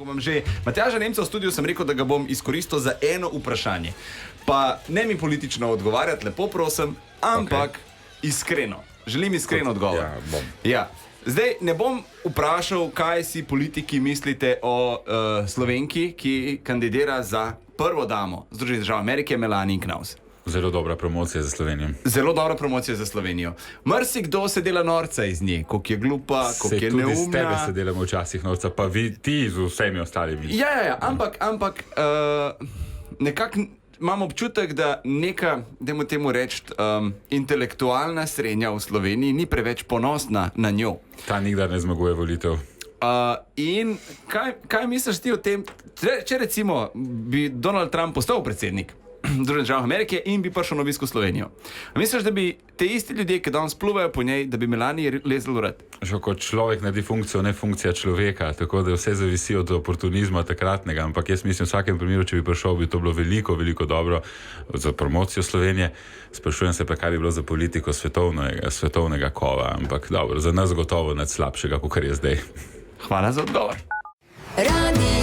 Ko imam že Matjaža Nemca v studiu, sem rekel, da ga bom izkoristil za eno vprašanje. Pa ne mi politično odgovarjati, lepo prosim, ampak iskreno. Želim iskren odgovor. Ja, bom. Ja. Zdaj ne bom vprašal, kaj si politiki mislite o Slovenki, ki kandidira za prvo damo Združenih držav Amerike, Melanie Knauss. Zelo dobra promocija za Slovenijo. Zelo dobra promocija za Slovenijo. Marsikdo se dela norca iz nje, koliko je glupa, koliko je neumna. Tudi s tebe se delamo včasih norca, pa ti z vsemi ostalimi. Ja, ampak nekako imam občutek, da neka, dajmo temu reči, intelektualna srednja v Sloveniji ni preveč ponosna na njo. Ta nikdar ne zmaguje volitev. In kaj misliš ti o tem, če recimo bi Donald Trump postal predsednik Združenih držav Amerike in bi prišel na obisk v Slovenijo? Misliš, da bi te isti ljudje, ki danes pluvajo po njej, da bi Melanie lezli v rad? Že kot človek naredi funkcijo, ne funkcija človeka, tako da vse zavisi od oportunizma takratnega, ampak jaz mislim, v vsakem primeru, če bi prišel, bi to bilo veliko, veliko dobro za promocijo Slovenije. Sprašujem se pa, kaj bi bilo za politiko svetovnega kova, ampak dobro, za nas gotovo nič slabšega, kot je zdaj. Hvala za odgovor. Radio